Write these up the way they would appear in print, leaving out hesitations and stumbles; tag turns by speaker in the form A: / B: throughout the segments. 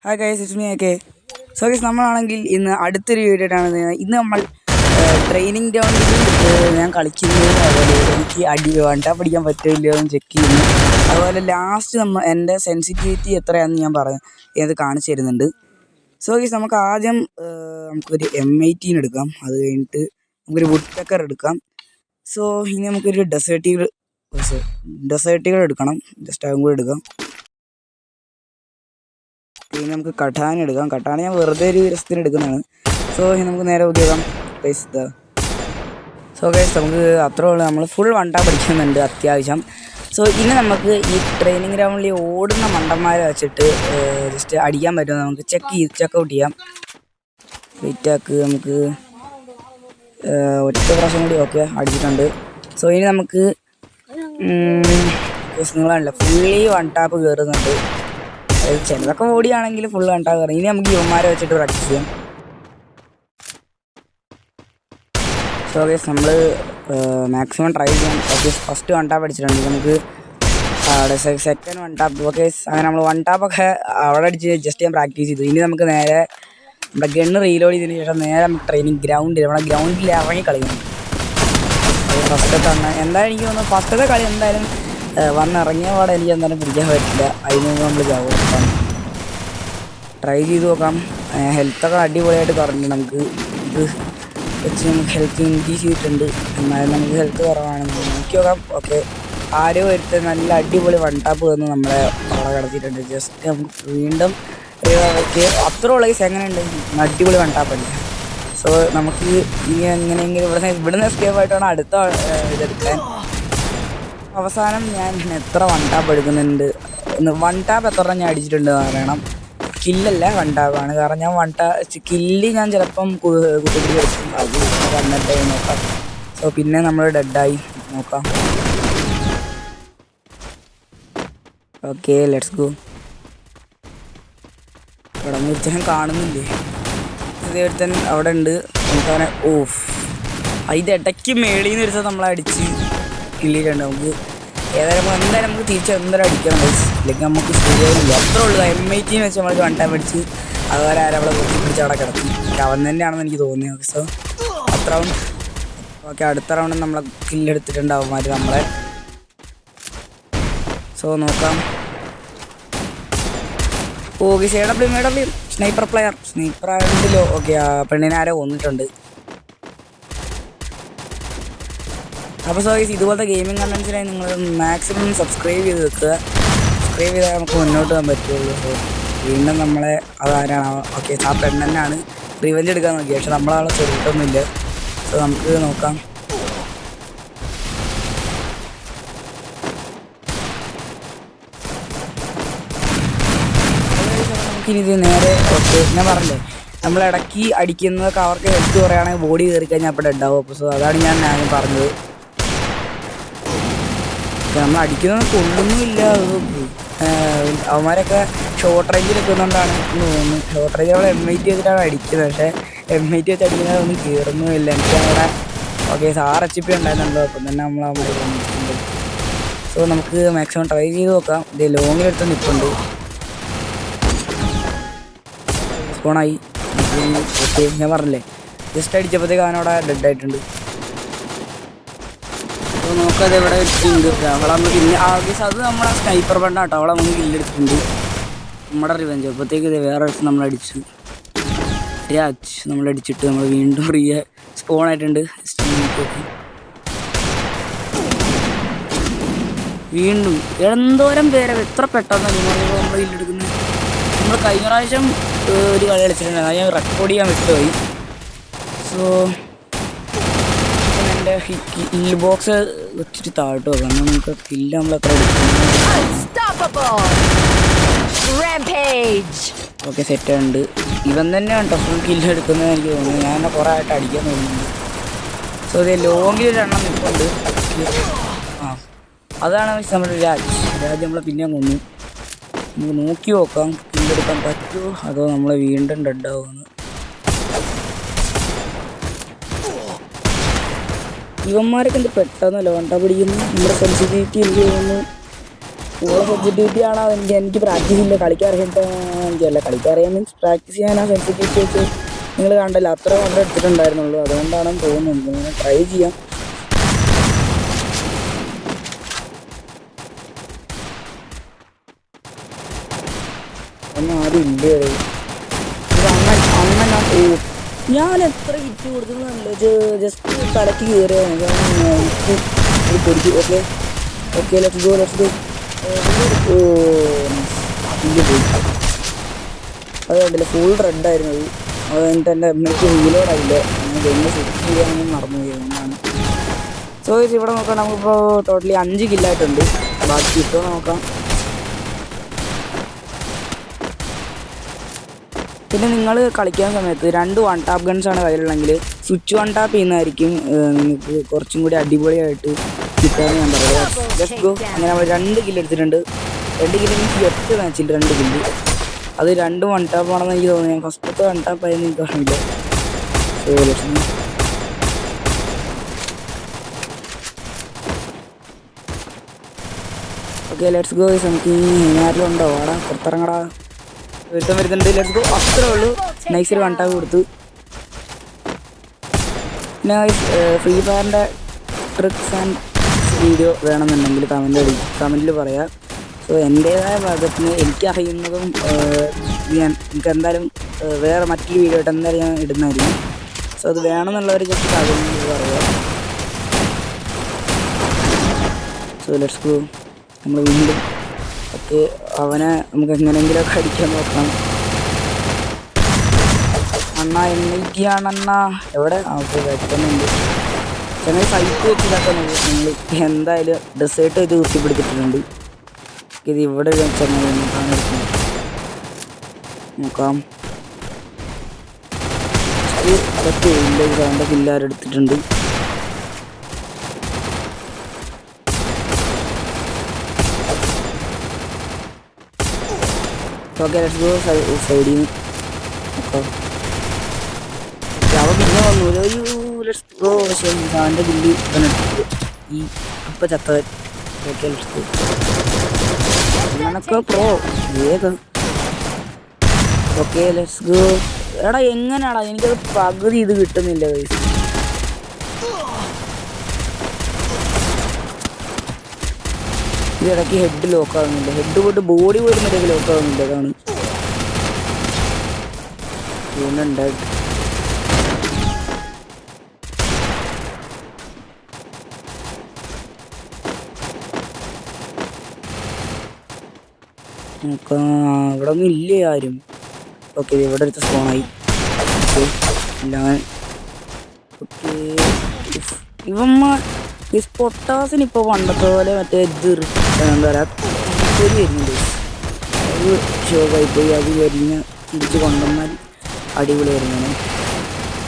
A: Hi guys, it's me AK. So guys, നമ്മളാണെങ്കിൽ ഇന്ന് അടുത്തൊരു വീഡിയോ ആയിട്ടാണ്. ഇന്ന് നമ്മൾ ട്രെയിനിങ് ഗ്രൗണ്ടിൽ ഞാൻ കളിക്കുന്നത്, അതുപോലെ എനിക്ക് വണ്ടാ പഠിക്കാൻ പറ്റില്ലയോ എന്ന് ചെക്ക് ചെയ്യുന്നു. അതുപോലെ ലാസ്റ്റ് എൻ്റെ സെൻസിറ്റിവിറ്റി എത്രയാണെന്ന് ഞാൻ ഇത് കാണിച്ചു തരുന്നുണ്ട്. സോ ഗൈസ്, നമുക്ക് ആദ്യം നമുക്കൊരു M18 എടുക്കാം. അത് കഴിഞ്ഞിട്ട് നമുക്കൊരു വുഡ് പെക്കർ എടുക്കാം. സോ ഇനി നമുക്കൊരു ഡെസേർട്ടുകൾ എടുക്കണം. ജസ്റ്റ് അതും കൂടെ എടുക്കാം. പിന്നെ നമുക്ക് കഠാന എടുക്കാം. കഠാന ഞാൻ വെറുതെ ഒരു രസത്തിന് എടുക്കുന്നതാണ്. സോ നമുക്ക് നേരെ നോക്കിയേക്കാം ഗൈസ്. സോ ഗൈസ്, നമുക്ക് അത്രേ ഉള്ളൂ. നമ്മൾ ഫുൾ വണ്ടാ പഠിക്കുന്നുണ്ട് അത്യാവശ്യം. സോ ഇനി നമുക്ക് ഈ ട്രെയിനിങ് ഗ്രൗണ്ടിൽ ഓടുന്ന മണ്ടന്മാരെ വെച്ചിട്ട് ജസ്റ്റ് അടിക്കാൻ പറ്റുമോ നമുക്ക് ചെക്കൗട്ട് ചെയ്യാം. വെയിറ്റാക്ക് നമുക്ക് ഒറ്റ പ്രാവശ്യം കൂടി ഓക്കെ അടിച്ചിട്ടുണ്ട്. സോ ഇനി നമുക്ക് നിങ്ങളാണല്ലോ ഫുള്ളി വൺ ടാപ്പ് കയറുന്നുണ്ട്. ചിലതൊക്കെ ഓടിയാണെങ്കിൽ ഫുള്ള് വൺ ടാപ്പ് കയറും. ഇനി നമുക്ക് യുവന്മാരെ വെച്ചിട്ട് പ്രാക്ടീസ് ചെയ്യാം. സോ ഗൈസ്, നമ്മൾ മാക്സിമം ട്രൈ ചെയ്യാം. ഓക്കെ, ഫസ്റ്റ് വൺ ടാപ്പ് അടിച്ചിട്ടുണ്ട്. നമുക്ക് സെക്കൻഡ് വൺ ടാപ്പ്. ഓക്കെ, അങ്ങനെ നമ്മൾ വൺ ടാപ്പൊക്കെ അവിടെ അടിച്ച് ജസ്റ്റ് ഞാൻ പ്രാക്ടീസ് ചെയ്തു. ഇനി നമുക്ക് നേരെ നമ്മുടെ ഗണ്ണ് റീലോഡ് ചെയ്തതിന് ശേഷം നേരെ നമുക്ക് ട്രെയിനിങ് ഗ്രൗണ്ടിൽ നമ്മുടെ ഗ്രൗണ്ടിൽ ഇറങ്ങി കളിക്കണം. ഫസ്റ്റത്തെ എന്തായാലും എനിക്ക് തോന്നുന്നു ഫസ്റ്റത്തെ കളി എന്തായാലും വന്നിറങ്ങിയ പാടെ എനിക്ക് എന്തായാലും പിടിക്കാൻ പറ്റില്ല. അതിന് മുമ്പ് നമ്മൾ ജാവുകയാണ്. ട്രൈ ചെയ്ത് നോക്കാം. ഹെൽത്തൊക്കെ അടിപൊളിയായിട്ട് കുറഞ്ഞു. നമുക്ക് ഇത് വെച്ച് നമുക്ക് ഹെൽത്ത് ഇൻക്രീസ് ചെയ്തിട്ടുണ്ട്. എന്നാലും നമുക്ക് ഹെൽത്ത് കുറവാണെന്ന് നോക്കി നോക്കാം. ഓക്കെ, ആരോ ഒരുത്ത് നല്ല അടിപൊളി വൺ ടാപ്പ് വന്ന് നമ്മളെ അവിടെ കിടത്തിയിട്ടുണ്ട്. ജസ്റ്റ് നമുക്ക് വീണ്ടും അത്ര ഉള്ള കേസ് എങ്ങനെയുണ്ട്, അടിപൊളി വൺ ടാപ്പ് അല്ലേ. സോ നമുക്ക് ഇനി എങ്ങനെയെങ്കിലും ഇവിടുന്ന് എസ്കേപ്പ് ആയിട്ടാണ് അടുത്ത ഇതെടുക്കാൻ. അവസാനം ഞാൻ എത്ര വൺ ടാപ്പ് എടുക്കുന്നുണ്ട്, വൺ ടാപ്പ് എത്ര ഞാൻ അടിച്ചിട്ടുണ്ട് പറയണം. കില്ലല്ല, വൺ ടാപ്പാണ്. കാരണം ഞാൻ കില്ല് ഞാൻ ചിലപ്പം കുത്തിപ്പിടി എടുക്കും. അത് വന്നിട്ട് നോക്കാം. സോ പിന്നെ നമ്മൾ ഡെഡായി നോക്കാം. Okay, let's go. ഇവിടെ നിർത്തനം കാണുന്നില്ലേ? ഇതേത്തൻ അവിടെ ഉണ്ട്. നമുക്കങ്ങനെ അതിൻ്റെ ഇടയ്ക്ക് മേളിൽ നിന്ന് എടുത്താൽ നമ്മളെ അടിച്ച് കിള്ളിയിട്ടുണ്ട്. നമുക്ക് എന്തായാലും നമുക്ക് എന്തായാലും അടിക്കണം. ഇല്ലെങ്കിൽ നമുക്ക് ശരിയായില്ല. അത്രേ ഉള്ളൂ. M18 വെച്ച് നമ്മൾ വൺ ടൈം അടിച്ച് അതുപോലെ അവളെ പൊട്ടി പിടിച്ച് അവിടെ കിടക്കും. അവൻ തന്നെയാണെന്ന് എനിക്ക് തോന്നിയത്. സോ അത്ര റൗണ്ട് ഓക്കെ, അടുത്ത റൗണ്ട് നമ്മളെ കില്ലെടുത്തിട്ടുണ്ട് അവന്മാർ നമ്മളെ. സോ നോക്കാം. ഓക്കെ, മേഡബ്ല്യൂ സ്നൈപ്പർ പ്ലെയർ. സ്നൈപ്പർ ആയതിലോ ഓക്കെ, പെണ്ണിനെ ആരോ കൊന്നിട്ടുണ്ട്. അപ്പോൾ സോ ഗൈസ്, ഇതുപോലത്തെ ഗെയിമിംഗ് കണ്ടൻസിനായി നിങ്ങൾ മാക്സിമം സബ്സ്ക്രൈബ് ചെയ്ത് വെക്കുക. സബ്സ്ക്രൈബ് ചെയ്താൽ നമുക്ക് മുന്നോട്ട് പോകാൻ പറ്റുള്ളൂ. സോ വീണ്ടും നമ്മളെ അതാരാണ് ഓക്കെ, ആ പെണ്ണ് തന്നെയാണ് റിവെഞ്ച് എടുക്കാൻ നോക്കി. പക്ഷെ നമ്മളാളെ ചെറുട്ടൊന്നുമില്ല. സോ നമുക്ക് നോക്കാം. നമുക്കിനി ഇത് നേരെ ഓക്കെ, ഞാൻ പറഞ്ഞില്ലേ നമ്മളിടയ്ക്ക് അടിക്കുന്നതൊക്കെ അവർക്ക് ഹെൽത്ത് പറയുകയാണെങ്കിൽ ബോഡി കയറി കഴിഞ്ഞാൽ അപ്പോൾ ഡെഡാവും. അപ്പോൾ സോ അതാണ് ഞാൻ പറഞ്ഞത്. നമ്മൾ അടിക്കുന്നത് കൊള്ളുന്നുമില്ല. അവന്മാരൊക്കെ ഷോർട്ട് റേഞ്ചിൽ എത്തുന്നതുകൊണ്ടാണ് എന്ന് തോന്നുന്നു. ഷോർട്ട് റേഞ്ച് നമ്മൾ M18 വെച്ചിട്ടാണ് അടിക്കുന്നത്. പക്ഷേ M18 വെച്ച് അടിക്കുന്നത് ഒന്നും കയറുന്നുമില്ല. എനിക്ക് അവിടെ ഓക്കെ 6 HP ഉണ്ടായിരുന്നുണ്ടോ. അപ്പം തന്നെ നമ്മൾ അവന്മാർ വന്നിട്ടുണ്ട്. സോ നമുക്ക് മാക്സിമം ട്രൈ ചെയ്ത് നോക്കാം. ഇത് ലോങ്ങിലെടുത്ത് നിൽപ്പുണ്ട്. സ്പോണായി. ഓക്കെ, ഞാൻ പറഞ്ഞില്ലേ ജസ്റ്റ് അടിച്ചപ്പോഴത്തേക്ക് അവനവിടെ ഡെഡായിട്ടുണ്ട്. അപ്പോൾ നോക്കാതെ ഇവിടെ വെച്ചിട്ടുണ്ട്. അവളെ നമ്മൾ പിന്നെ ആകെ അത് നമ്മളെ സ്നൈപ്പർ ബണ്ടാട്ടോ. അവളെ നമ്മൾ കില്ലെടുത്തിട്ടുണ്ട്. നമ്മുടെ റിവെഞ്ച് അപ്പോഴത്തേക്ക് ഇത് വേറെ അടുത്ത് നമ്മളടിച്ചു. രാജ് നമ്മളടിച്ചിട്ട് നമ്മൾ വീണ്ടും സ്പോണായിട്ടുണ്ട്. വീണ്ടും എന്തോരം പേരെ എത്ര പെട്ടെന്ന് നമ്മൾ കില്ലെടുക്കുന്നത്. നമ്മൾ കഴിഞ്ഞ പ്രാവശ്യം ഒരു കളി കളിച്ചിട്ടുണ്ട്. അത് ഞാൻ റെക്കോർഡ് ചെയ്യാൻ വിട്ടുപോയി. സോ എൻ്റെ കില്ല് ബോക്സ് വെച്ചിട്ട് താഴോട്ട് വെക്കാം. നമുക്ക് കില്ല് നമ്മളെത്ര ഓക്കെ സെറ്റുണ്ട്. ഇവൻ തന്നെയാണ് കേട്ടോ ഫുൾ കില്ല് എടുക്കുന്നത് എനിക്ക് തോന്നുന്നു. ഞാൻ എന്നെ കുറേ ആയിട്ട് അടിക്കാൻ തോന്നുന്നുണ്ട്. സോ ഇത് ലോങ്ങിൽ ഒരെണ്ണം നിൽപ്പുണ്ട്. അതാണ് നമ്മുടെ രാജ് നമ്മളെ പിന്നെ കൊന്നു. നമുക്ക് നോക്കി നോക്കാം കില്ലെടുക്കാൻ പറ്റുമോ അതോ നമ്മളെ വീണ്ടും ഡെഡാവുമെന്ന്. ഇവന്മാരൊക്കെ എന്ത് പെട്ടെന്നല്ല വണ്ട പിടിക്കുന്നു. നമ്മുടെ സെൻസിറ്റിവിറ്റി എന്ത് ചെയ്യുന്നു. നിങ്ങളെ സെൻസിറ്റിവിറ്റി ആണോ എനിക്ക് പ്രാക്ടീസ് ഇല്ല, കളിക്കാറിയിട്ട് എനിക്കല്ല, കളിക്കാറിയാൻ മീൻസ് പ്രാക്ടീസ് ചെയ്യാൻ ആ സെൻസിറ്റിവിറ്റി വെച്ച് നിങ്ങൾ കണ്ടല്ലോ, അത്ര മാത്രമേ എടുത്തിട്ടുണ്ടായിരുന്നുള്ളൂ. അതുകൊണ്ടാണെന്ന് തോന്നുന്നു. ഇങ്ങനെ ട്രൈ ചെയ്യാം. ഒന്നും ആരും ഇല്ലേ? അണ്ണൻ ഓ, ഞാൻ എത്ര ഹിറ്റ് കൊടുക്കുന്നതല്ല, ജസ്റ്റ് തലക്ക് കയറിയാണ് പൊടിച്ചു. Okay okay, let's go. ഓ പോയി. അത് കണ്ടില്ല, ഫുൾ റെഡായിരുന്നു അത്. അത് കഴിഞ്ഞിട്ട് എൻ്റെ എനിക്ക് റീലോഡായില്ല, ഞാൻ ഗെയിം സെറ്റ് ചെയ്യാനൊന്നും മറന്നു പോയി. അതുകൊണ്ടാണ്. സോ ഇവിടെ നോക്കാം, നമുക്കിപ്പോൾ ടോട്ടലി 5 കില്ലായിട്ടുണ്ട്. ബാക്കി കിട്ടുമോ നോക്കാം. പിന്നെ നിങ്ങൾ കളിക്കുന്ന സമയത്ത് 2 വൺ ടാപ്പ് ഗൺസാണ് കയ്യിലുള്ളെങ്കിൽ സ്വിച്ച് വൺ ടാപ്പ് ചെയ്യുന്നതായിരിക്കും നിങ്ങൾക്ക് കുറച്ചും കൂടി അടിപൊളിയായിട്ട് കിട്ടുകയെന്ന് ഞാൻ പറയാം. Just go. അങ്ങനെ നമ്മൾ 2 കില്ല് എടുത്തിട്ടുണ്ട്. 2 കില്ല് മീൻസ് 8 മാച്ചിൽ 2 കില്ല്. അത് 2 വൺ ടാപ്പ് ആണെന്ന് എനിക്ക് തോന്നുന്നു. ഞാൻ ഫസ്റ്റത്തെ വൺ ടാപ്പ് ആയിരുന്നു എനിക്ക് അറിയില്ല. So Lakshmi okay, let's go. നമുക്ക് ആരെങ്കിലും ഉണ്ടോ? വാടാ, പുറത്തിറങ്ങടാ. വരുന്നുണ്ട്. Let's go. അത്രേ ഉള്ളൂ. നൈസിൽ വൺ ടാപ്പ് കൊടുത്തു. പിന്നെ ഫ്രീ ഫയറിൻ്റെ ട്രിക്സ് ആൻഡ് വീഡിയോ വേണമെന്നുണ്ടെങ്കിൽ കമൻറ്റിൽ പറയാം. സോ എൻ്റേതായ ഭാഗത്തിന് എനിക്കറിയുന്നതും എനിക്ക് എന്തായാലും വേറെ മറ്റൊരു വീഡിയോ ആയിട്ട് എന്തായാലും ഞാൻ ഇടുന്നതായിരിക്കും. സോ അത് വേണമെന്നുള്ളവർ ജസ്റ്റ് കമൻറ്റിൽ പറയാം. So let's go. നമ്മൾ വീണ്ടും ഓക്കെ, അവനെ നമുക്ക് എങ്ങനെയെങ്കിലുമൊക്കെ അടിക്കാൻ നോക്കാം. അണ്ണ എന്നൊക്കെയാണ് അണ്ണ എവിടെ? ഓക്കെ, വെക്കുന്നുണ്ട്. ചെറിയ സൈറ്റ് വെച്ച് ഇതൊക്കെ നിങ്ങൾ എന്തായാലും ഡെസേർട്ട് ചെയ്ത് കുത്തിപ്പിടിച്ചിട്ടുണ്ട്. ഇത് ഇവിടെ ചെന്നൈ നോക്കാം. ഇതൊക്കെ ഇല്ല, അവൻ്റെ കില്ലാരെടുത്തിട്ടുണ്ട്. Okay, let's go. സൈഡിൽ നിന്ന് നോക്കാം. അവ പിന്നെ വന്നു. Let's go. പക്ഷേ അവൻ്റെ ബില്ല് ഇവനെടുത്തു. ഈ ഇപ്പം ചത്തവൻ. Okay, let's go. അങ്ങനൊക്കെ പ്രോ ഏത്. Okay, let's go. എടാ എങ്ങനെയാടാ എനിക്കത് പകുതി ഇത് കിട്ടുന്നില്ല ഗൈസ്. ഇതിടയ്ക്ക് ഹെഡ് ലോക്കാവുന്നില്ല. ഹെഡ് പോയിട്ട് ബോഡി പോലും ഇടയ്ക്ക് ലോക്കാവുന്നില്ല. അതാണ് ഉണ്ടായിട്ട്. നമുക്ക് ഇവിടെ ഒന്നും ഇല്ലേ ആരും. ഓക്കെ, ഇവിടെ അടുത്ത് സ്പോണായി. ഓക്കെ, ഇവന്മാർ ഈ പൊട്ടാസിന് ഇപ്പോൾ പണ്ടത്തെ പോലെ മറ്റേ ഇത് എന്താ പറയുക പൊരി വരുന്നുണ്ട്. അത് ഷോക്കായി പോയി. അത് കരിഞ്ഞ് തിരിച്ച് കൊണ്ടുവന്നാൽ അടിപൊളി വരുന്നതാണ്.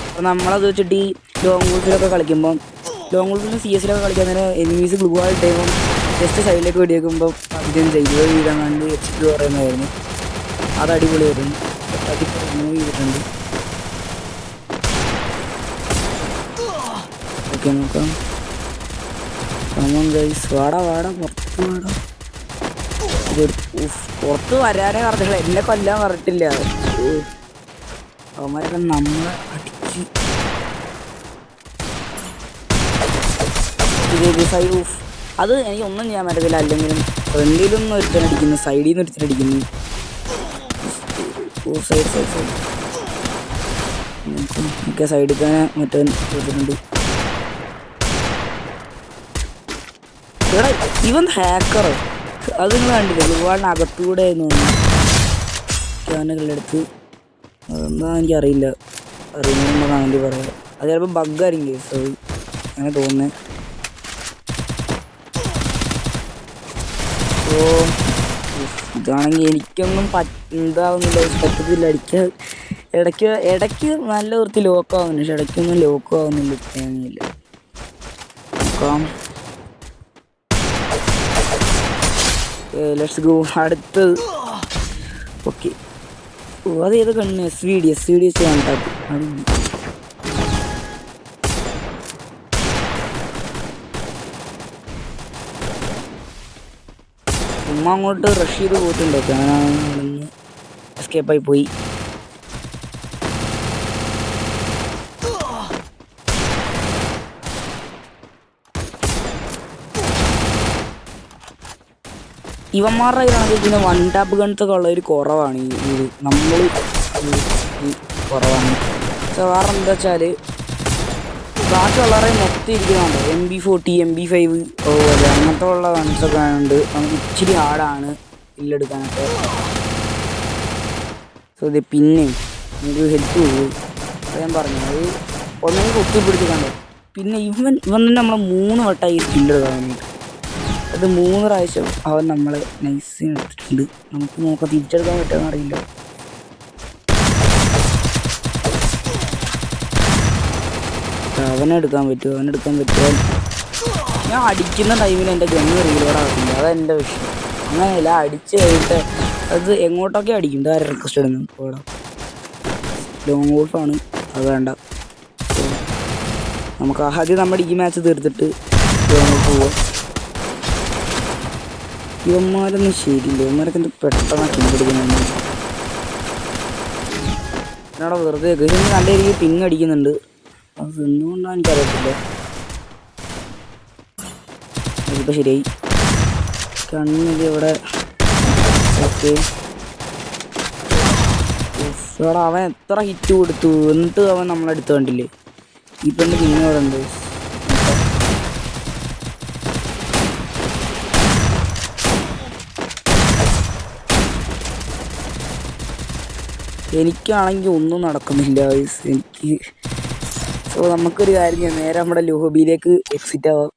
A: അപ്പോൾ നമ്മളത് വെച്ചിട്ട് ഈ ലോങ് ഗോൾസിലൊക്കെ കളിക്കുമ്പം, ലോങ് ഗോൾസിലും CS കളിക്കാൻ നേരം എനിമീസ് ഗ്ലൂ ആൾ ടൈമും ജസ്റ്റ് സൈഡിലേക്ക് വെടിവെക്കുമ്പോൾ 15 വീഴാൻ കണ്ട് HP പറയുന്നതായിരുന്നു. അത് അടിപൊളിയായിരുന്നു. അതിപ്പോൾ റിമൂവ് ചെയ്തിട്ടുണ്ട്. ഓക്കെ, നോക്കാം. ഗൈസ്, വാടാ പുറത്ത് വാടാ. പുറത്ത് വരാനേ പറഞ്ഞില്ല, എന്നെ കൊല്ലാൻ പറഞ്ഞിട്ടില്ല. അവന്മാരൊക്കെ നമ്മളെ അടിച്ച് അത് എനിക്കൊന്നും ചെയ്യാൻ പറ്റത്തില്ല. അല്ലെങ്കിലും ഫ്രണ്ടിലൊന്നും ഒരുത്തനടിക്കുന്നു, സൈഡിൽ നിന്ന് ഒരുത്തനടിക്കുന്നു. സൈഡ് ഒക്കെ സൈഡിൽ തന്നെ മറ്റേ കൊടുത്തിട്ടുണ്ട്. ഇവൻ ഹാക്കറോ? അത് നിങ്ങൾ കണ്ടില്ല? ഒരുപാട് അകത്തൂടെ ക്യാനുകളെടുത്ത് അതെന്താ എനിക്കറിയില്ല. അറിയുന്നതെന്നാണ് വേണ്ടി പറയാം. അത് ചിലപ്പോൾ ബഗ്ഗായിരിക്കും കേസ്. അത് അങ്ങനെ തോന്നുന്നത്. ഓ, ഇതാണെങ്കിൽ എനിക്കൊന്നും ഇതാവുന്നില്ല, പറ്റത്തില്ല അടിക്കാൻ. ഇടയ്ക്ക് നല്ല വൃത്തി ലോക്കാവുന്നുണ്ട്, പക്ഷെ ഇടയ്ക്കൊന്നും ലോക്കാവുന്നില്ല. തേങ്ങയില്ല. നോക്കാം. Let's go. അടുത്തത്. ഓക്കെ, അത് ഏത് കണ്ണ്? SVD വെച്ച് കണ്ടാക്കി. ചുമ്മാ അങ്ങോട്ട് റഷ് ചെയ്ത് പോയിട്ടുണ്ടൊക്കെ അങ്ങനെ എസ്കേപ്പായി പോയി. ഇവന്മാരുടെ കയ്യിലാണെങ്കിൽ പിന്നെ വൺ ടാപ്പ് ഗൺസൊക്കെ ഉള്ളൊരു കുറവാണ്. ഇത് നമ്മൾ കുറവാണ്. പക്ഷെ വേറെ എന്താ വെച്ചാൽ ബാക്കിയുള്ളവരെ മൊത്തം ഇരിക്കുന്നുണ്ട്. MP40 MP5 അതുപോലെ അങ്ങനത്തെ ഉള്ള ഗൺസൊക്കെ ഉണ്ട്. നമുക്ക് ഇച്ചിരി ഹാർഡാണ് കില്ലെടുക്കാനൊക്കെ. സോ ഇത് പിന്നെ നമുക്ക് ഹെൽപ്പ് പോകും. ഞാൻ പറഞ്ഞു അത് ഒന്നെങ്കിൽ കൊത്തി പിടിച്ചിട്ടുണ്ട്. പിന്നെ ഇവൻ തന്നെ നമ്മളെ 3 വട്ടമായി സ്കില്ലെടുക്കാൻ വേണ്ടിയിട്ട്. അത് 3 പ്രാവശ്യം അവൻ നമ്മളെ നൈസിന് എടുത്തിട്ടുണ്ട്. നമുക്ക് നോക്കാം തിരിച്ചെടുക്കാൻ പറ്റുമെന്ന് അറിയില്ല. അവനെടുക്കാൻ പറ്റുമോ? ഞാൻ അടിക്കുന്ന ടൈമിൽ എൻ്റെ ഗണ്ണ് റീലോഡ് ആക്കില്ല. അതെൻ്റെ വിഷയം. അങ്ങനെയല്ല, അടിച്ച് കഴിഞ്ഞിട്ട് അത് എങ്ങോട്ടൊക്കെ അടിക്കും. ഇതാരെ റിക്വസ്റ്റ് ഇടുന്നു ഇവിടെ ലോങ് വോൾഫാണ്. അത് വേണ്ട. നമുക്ക് ആദ്യം നമ്മുടെ ഈ മാച്ച് തീർത്തിട്ട് ലോങ് വോൾഫ് പോവാം. ഇവന്മാരൊന്നും ശരിയില്ല. ഇവന്മാരൊക്കെ എന്ത് പെട്ടെന്ന് കില്ലെടുക്കുന്നുണ്ട്. എന്നോട് വെറുതെ നല്ല രീതിയിൽ പിങ് അടിക്കുന്നുണ്ട്. അത് എന്തുകൊണ്ടാണ് എനിക്കറിയത്തില്ല. ഇതിപ്പോൾ ശരിയായി. കണ്ണിൽ ഇവിടെ ഓക്കെ. ഇവിടെ അവൻ എത്ര ഹിറ്റ് കൊടുത്തു എന്നിട്ട് അവൻ നമ്മളെടുത്ത് കണ്ടില്ലേ. ഈ പെണ്ണ് പിന്നെ അവിടെ ഉണ്ട്. എനിക്കാണെങ്കിൽ ഒന്നും നടക്കുന്നില്ല എനിക്ക്. സോ നമുക്കൊരു കാര്യം ചെയ്യാം, നേരെ നമ്മുടെ ലോബിയിലേക്ക് എക്സിറ്റ് ആവാം.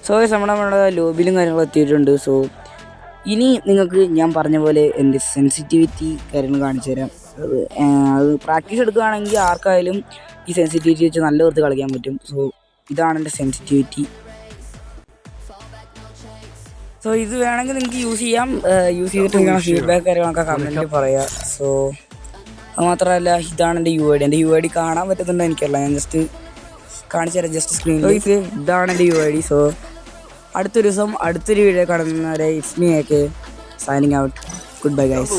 A: സോ നമ്മുടെ ലോബിയിലും കാര്യങ്ങളും എത്തിയിട്ടുണ്ട്. സോ ഇനി നിങ്ങൾക്ക് ഞാൻ പറഞ്ഞ പോലെ എൻ്റെ സെൻസിറ്റിവിറ്റി കാര്യങ്ങൾ കാണിച്ചു തരാം. അത് പ്രാക്ടീസ് എടുക്കുകയാണെങ്കിൽ ആർക്കായാലും ഈ സെൻസിറ്റിവിറ്റി വെച്ച് നല്ല വൃത്തി കളിക്കാൻ പറ്റും. സോ ഇതാണ് എൻ്റെ സെൻസിറ്റിവിറ്റി. സോ ഇത് വേണമെങ്കിൽ നിങ്ങൾക്ക് യൂസ് ചെയ്യാം. യൂസ് ചെയ്തിട്ട് നിങ്ങളുടെ ഫീഡ്ബാക്ക് കാര്യങ്ങളൊക്കെ കമൻറ്റിൽ പറയാം. സോ അത് മാത്രമല്ല, ഇതാണ് എൻ്റെ UID. എൻ്റെ UID കാണാൻ പറ്റുന്നുണ്ടോ എനിക്കല്ല, ഞാൻ ജസ്റ്റ് കാണിച്ചു തരാം. ജസ്റ്റ് സ്ക്രീനിൽ ഇതാണ് എൻ്റെ UID. സോ അടുത്തൊരു ദിവസം അടുത്തൊരു വീഡിയോ കാണുന്നവരെ it's me AK signing out. Good bye guys.